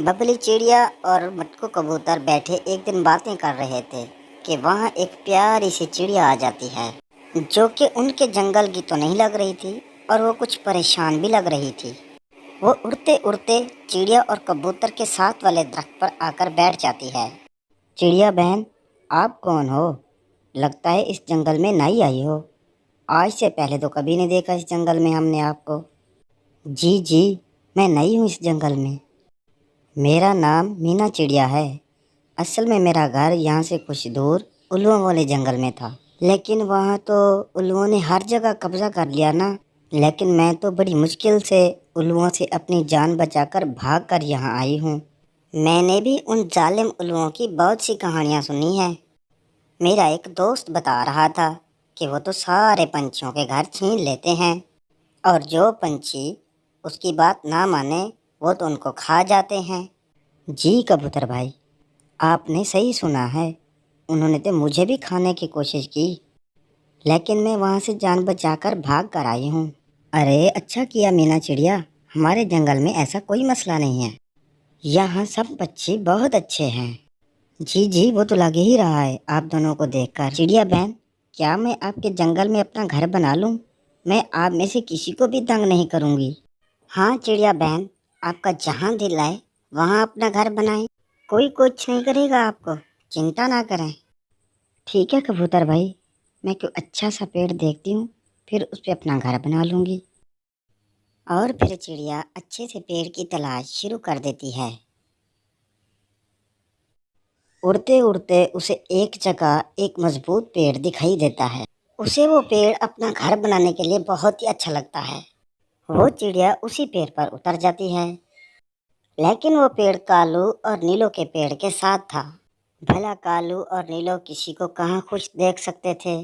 ببلی چڑیا اور مٹکو کبوتر بیٹھے ایک دن باتیں کر رہے تھے کہ وہاں ایک پیاری سی چڑیا آ جاتی ہے جو کہ ان کے جنگل کی تو نہیں لگ رہی تھی اور وہ کچھ پریشان بھی لگ رہی تھی۔ وہ اڑتے اڑتے چڑیا اور کبوتر کے ساتھ والے درخت پر آ کر بیٹھ جاتی ہے۔ چڑیا بہن، آپ کون ہو؟ لگتا ہے اس جنگل میں نئی آئی ہو۔ آج سے پہلے تو کبھی نہیں دیکھا اس جنگل میں ہم نے آپ کو۔ جی میں نئی ہوں اس جنگل میں۔ میرا نام مینا چڑیا ہے۔ اصل میں میرا گھر یہاں سے کچھ دور الوؤں والے جنگل میں تھا، لیکن وہاں تو الوؤں نے ہر جگہ قبضہ کر لیا نا۔ لیکن میں تو بڑی مشکل سے الوؤں سے اپنی جان بچا کر بھاگ کر یہاں آئی ہوں۔ میں نے بھی ان ظالم الوؤں کی بہت سی کہانیاں سنی ہیں۔ میرا ایک دوست بتا رہا تھا کہ وہ تو سارے پنچھیوں کے گھر چھین لیتے ہیں اور جو پنچھی اس کی بات نہ مانے وہ تو ان کو کھا جاتے ہیں۔ جی کبوتر بھائی، آپ نے صحیح سنا ہے، انہوں نے تو مجھے بھی کھانے کی کوشش کی، لیکن میں وہاں سے جان بچا کر بھاگ کر آئی ہوں۔ ارے اچھا کیا مینا چڑیا، ہمارے جنگل میں ایسا کوئی مسئلہ نہیں ہے، یہاں سب پنچھی بہت اچھے ہیں۔ جی وہ تو لگ ہی رہا ہے آپ دونوں کو دیکھ کر۔ چڑیا بہن، کیا میں آپ کے جنگل میں اپنا گھر بنا لوں؟ میں آپ میں سے کسی کو بھی تنگ نہیں کروں گی۔ ہاں چڑیا بہن، آپ کا جہاں دل آئے وہاں اپنا گھر بنائیں، کوئی کچھ نہیں کرے گا آپ کو، چنتا نہ کریں۔ ٹھیک ہے کبوتر بھائی، میں کوئی اچھا سا پیڑ دیکھتی ہوں، پھر اس پہ اپنا گھر بنا لوں گی۔ اور پھر چڑیا اچھے سے پیڑ کی تلاش شروع کر دیتی ہے۔ اڑتے اڑتے اسے ایک جگہ ایک مضبوط پیڑ دکھائی دیتا ہے۔ اسے وہ پیڑ اپنا گھر بنانے کے لیے بہت ہی اچھا لگتا ہے۔ وہ چڑیا اسی پیڑ پر اتر جاتی ہے، لیکن وہ پیڑ کالو اور نیلو کے پیڑ کے ساتھ تھا۔ بھلا کالو اور نیلو کسی کو کہاں خوش دیکھ سکتے تھے؟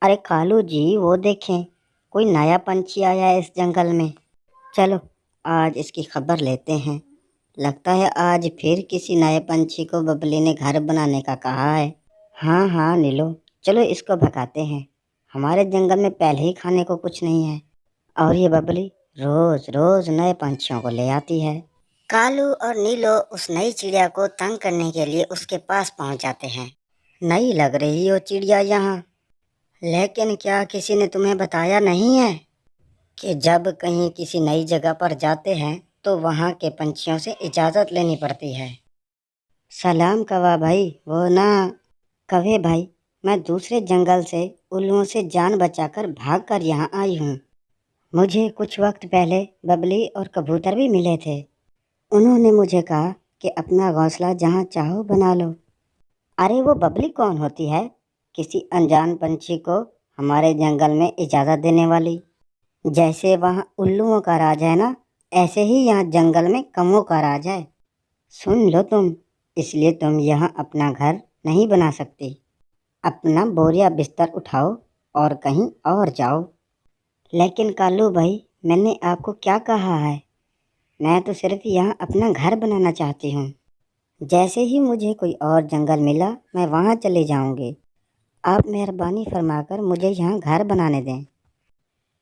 ارے کالو جی، وہ دیکھیں، کوئی نیا پنچھی آیا ہے اس جنگل میں، چلو آج اس کی خبر لیتے ہیں۔ لگتا ہے آج پھر کسی نئے پنچھی کو ببلی نے گھر بنانے کا کہا ہے۔ ہاں نیلو، چلو اس کو بھگاتے ہیں، ہمارے جنگل میں پہلے ہی کھانے کو کچھ نہیں ہے، اور یہ ببلی روز روز نئے پنچھیوں کو لے آتی ہے۔ کالو اور نیلو اس نئی چڑیا کو تنگ کرنے کے لیے اس کے پاس پہنچ جاتے ہیں۔ نئی لگ رہی ہو چڑیا یہاں، لیکن کیا کسی نے تمہیں بتایا نہیں ہے کہ جب کہیں کسی نئی جگہ پر جاتے ہیں تو وہاں کے پنچھیوں سے اجازت لینی پڑتی ہے؟ سلام کوا بھائی، وہ نا کوے بھائی، میں دوسرے جنگل سے الوؤں سے جان بچا کر بھاگ کر یہاں آئی ہوں۔ مجھے کچھ وقت پہلے ببلی اور کبوتر بھی ملے تھے، انہوں نے مجھے کہا کہ اپنا گھونسلہ جہاں چاہو بنا لو۔ ارے وہ ببلی کون ہوتی ہے، کسی انجان پنچھی کو ہمارے جنگل میں اجازت دینے والی؟ جیسے وہاں الوؤں کا راج ہے نا، ایسے ہی یہاں جنگل میں کموں کا راج ہے۔ سن لو تم، اس لیے تم یہاں اپنا گھر نہیں بنا سکتی، اپنا بوریا بستر اٹھاؤ اور کہیں اور جاؤ۔ لیکن کالو بھائی، میں نے آپ کو کیا کہا ہے، میں تو صرف یہاں اپنا گھر بنانا چاہتی ہوں، جیسے ہی مجھے کوئی اور جنگل ملا میں وہاں چلے جاؤں گی، آپ مہربانی فرما کر مجھے یہاں گھر بنانے دیں۔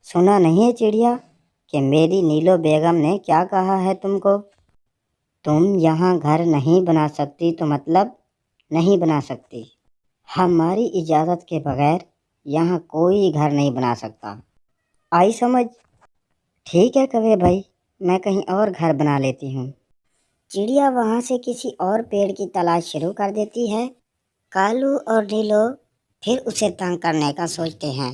سنا نہیں ہے چڑیا کہ میری نیلو بیگم نے کیا کہا ہے تم کو؟ تم یہاں گھر نہیں بنا سکتی تو مطلب نہیں بنا سکتی، ہماری اجازت کے بغیر یہاں کوئی گھر نہیں بنا سکتا، آئی سمجھ؟ ٹھیک ہے کوے بھائی، میں کہیں اور گھر بنا لیتی ہوں۔ چڑیا وہاں سے کسی اور پیڑ کی تلاش شروع کر دیتی ہے۔ کالو اور نیلو پھر اسے تنگ کرنے کا سوچتے ہیں۔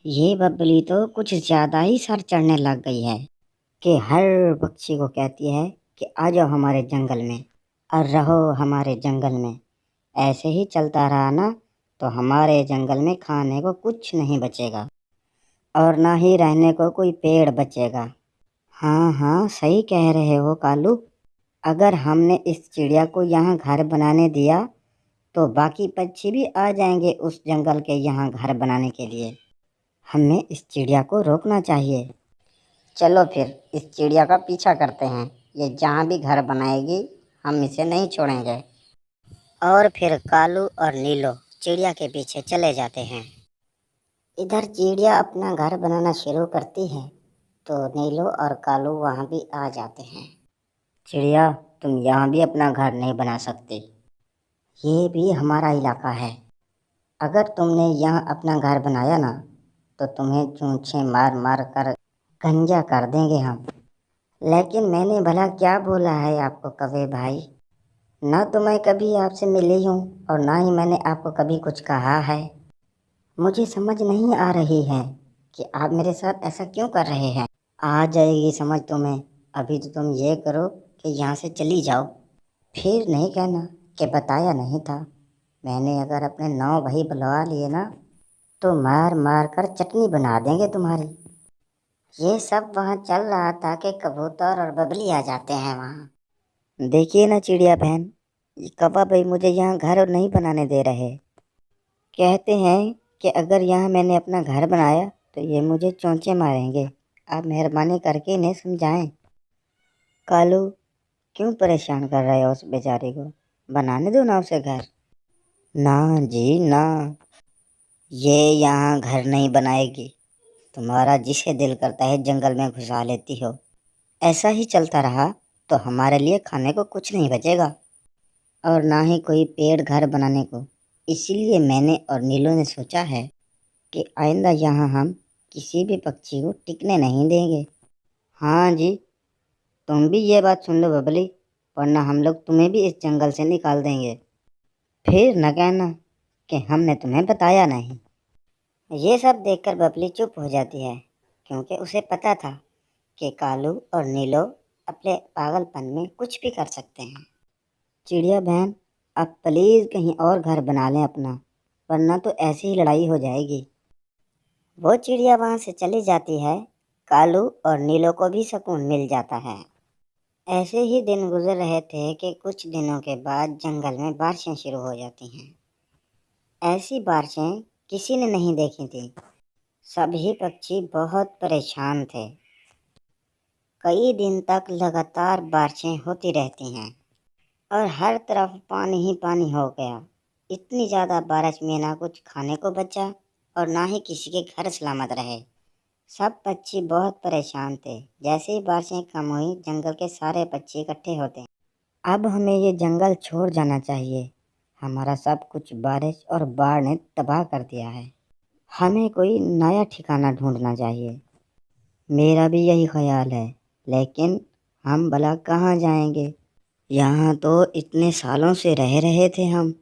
یہ ببلی تو کچھ زیادہ ہی سر چڑھنے لگ گئی ہے کہ ہر پکشی کو کہتی ہے کہ آ جاؤ ہمارے جنگل میں اور رہو ہمارے جنگل میں۔ ایسے ہی چلتا رہا نا تو ہمارے جنگل میں کھانے کو کچھ نہیں بچے گا اور نہ ہی رہنے کو کوئی پیڑ بچے گا۔ ہاں صحیح کہہ رہے ہو کالو، اگر ہم نے اس چڑیا کو یہاں گھر بنانے دیا تو باقی پنچھی بھی آ جائیں گے اس جنگل کے یہاں گھر بنانے کے لیے، ہمیں اس چڑیا کو روکنا چاہیے۔ چلو پھر اس چڑیا کا پیچھا کرتے ہیں، یہ جہاں بھی گھر بنائے گی ہم اسے نہیں چھوڑیں گے۔ اور پھر کالو اور نیلو چڑیا کے پیچھے چلے جاتے ہیں۔ ادھر چڑیا اپنا گھر بنانا شروع کرتی ہے تو نیلو اور کالو وہاں بھی آ جاتے ہیں۔ चिड़िया, तुम यहाँ भी अपना घर नहीं बना सकते, ये भी हमारा इलाका है। अगर तुमने यहाँ अपना घर बनाया ना तो तुम्हें चूंछे मार मार कर गंजा कर देंगे हम। लेकिन मैंने भला क्या बोला है आपको कौवे भाई? ना तो मैं कभी आपसे मिली हूँ और ना ही मैंने आपको कभी कुछ कहा है। मुझे समझ नहीं आ रही है कि आप मेरे साथ ऐसा क्यों कर रहे हैं। आ जाएगी समझ तुम्हें। अभी तो तुम ये करो कि यहाँ से चली जाओ, फिर नहीं कहना कि बताया नहीं था। मैंने अगर अपने 9 भाई बुलवा लिए ना तो मार मार कर चटनी बना देंगे तुम्हारी। ये सब वहाँ चल रहा था कि कबूतर और बबली आ जाते हैं वहाँ। देखिए ना चिड़िया बहन, ये कौवा भाई मुझे यहाँ घर नहीं बनाने दे रहे। कहते हैं कि अगर यहाँ मैंने अपना घर बनाया तो ये मुझे चोंचे मारेंगे। आप मेहरबानी करके इन्हें समझाएं। कालू, क्यों परेशान कर रहे हो उस बेचारे को? बनाने दो ना उसे घर। ना जी ना, ये यहाँ घर नहीं बनाएगी। तुम्हारा जिसे दिल करता है जंगल में घुसा लेती हो। ऐसा ही चलता रहा तो हमारे लिए खाने को कुछ नहीं बचेगा और ना ही कोई पेड़ घर बनाने को। इसीलिए मैंने और नीलू ने सोचा है कि आइंदा यहाँ हम किसी भी पक्षी को टिकने नहीं देंगे। हाँ जी, तुम भी ये बात सुन लो बबली, वरना हम लोग तुम्हें भी इस जंगल से निकाल देंगे। फिर न कहना कि हमने तुम्हें बताया नहीं। ये सब देखकर बबली चुप हो जाती है, क्योंकि उसे पता था कि कालू और नीलो अपने पागलपन में कुछ भी कर सकते हैं। चिड़िया बहन, अब प्लीज़ कहीं और घर बना लें अपना, वरना तो ऐसी ही लड़ाई हो जाएगी। वो चिड़िया वहाँ से चली जाती है। कालू और नीलो को भी सुकून मिल जाता है। ऐसे ही दिन गुजर रहे थे कि कुछ दिनों के बाद जंगल में बारिशें शुरू हो जाती हैं। ऐसी बारिशें किसी ने नहीं देखी थी। सभी पक्षी बहुत परेशान थे। कई दिन तक लगातार बारिशें होती रहती हैं और हर तरफ पानी ही पानी हो गया। इतनी ज़्यादा बारिश में ना कुछ खाने को बचा और ना ही किसी के घर सलामत रहे। सब पक्षी बहुत परेशान थे। जैसे ही बारिशें कम हुई, जंगल के सारे पक्षी इकट्ठे होते। अब हमें ये जंगल छोड़ जाना चाहिए। हमारा सब कुछ बारिश और बाढ़ ने तबाह कर दिया है। हमें कोई नया ठिकाना ढूंढना चाहिए। मेरा भी यही ख्याल है, लेकिन हम भला कहाँ जाएंगे? यहाँ तो इतने सालों से रह रहे थे हम।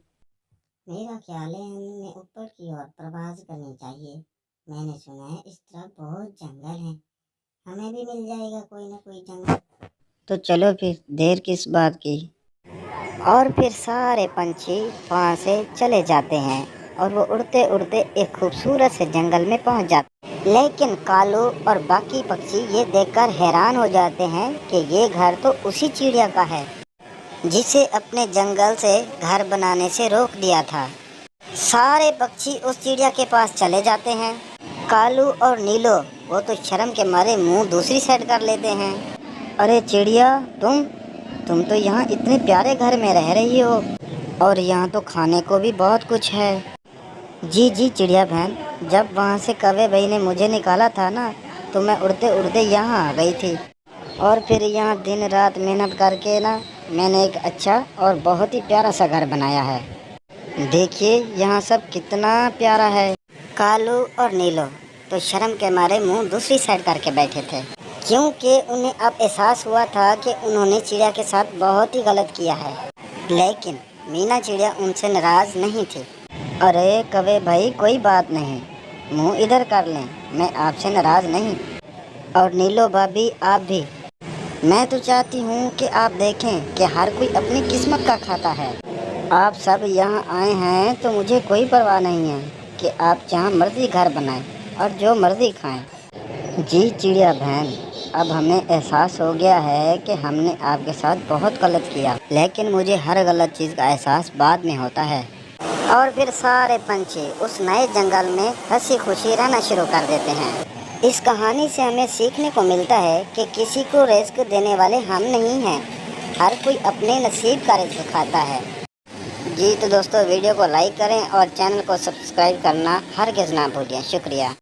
मेरा ख्याल है हमें ऊपर की ओर प्रवास करनी चाहिए। मैंने सुना है इस तरफ बहुत जंगल है, हमें भी मिल जाएगा कोई ना कोई जंगल। तो चलो फिर, देर किस बात की। और फिर सारे पंछी वहाँ से चले जाते हैं और वो उड़ते उड़ते एक खूबसूरत से जंगल में पहुँच जाते। लेकिन कालू और बाकी पक्षी ये देखकर हैरान हो जाते हैं कि ये घर तो उसी चिड़िया का है जिसे अपने जंगल से घर बनाने से रोक दिया था। सारे पक्षी उस चिड़िया के पास चले जाते हैं। कालू और नीलो वो तो शर्म के मारे मुंह दूसरी साइड कर लेते हैं। अरे चिड़िया, तुम तो यहाँ इतने प्यारे घर में रह रही हो और यहाँ तो खाने को भी बहुत कुछ है। जी जी चिड़िया बहन, जब वहाँ से कौवे भाई ने मुझे निकाला था ना तो मैं उड़ते उड़ते यहाँ आ गई थी और फिर यहाँ दिन रात मेहनत करके ना मैंने एक अच्छा और बहुत ही प्यारा सा घर बनाया है। देखिए यहाँ सब कितना प्यारा है। कालू और नीलो तो शर्म के मारे मुंह दूसरी साइड करके बैठे थे, क्योंकि उन्हें अब एहसास हुआ था कि उन्होंने चिड़िया के साथ बहुत ही गलत किया है। लेकिन मीना चिड़िया उनसे नाराज़ नहीं थी। अरे कौवे भाई, कोई बात नहीं, मुंह इधर कर लें, मैं आपसे नाराज़ नहीं। और नीलो भाभी आप भी। मैं तो चाहती हूँ कि आप देखें कि हर कोई अपनी किस्मत का खाता है। आप सब यहाँ आए हैं तो मुझे कोई परवाह नहीं है कि आप जहाँ मर्जी घर बनाएं और जो मर्जी खाएं। जी चिड़िया बहन, अब हमें एहसास हो गया है कि हमने आपके साथ बहुत गलत किया, लेकिन मुझे हर गलत चीज़ का एहसास बाद में होता है। और फिर सारे पंछी उस नए जंगल में हंसी खुशी रहना शुरू कर देते हैं। इस कहानी से हमें सीखने को मिलता है कि किसी को रिस्क देने वाले हम नहीं हैं, हर कोई अपने नसीब का रिस्क खाता है। जी तो दोस्तों, वीडियो को लाइक करें और चैनल को सब्सक्राइब करना हरगिज़ ना भूलें। शुक्रिया।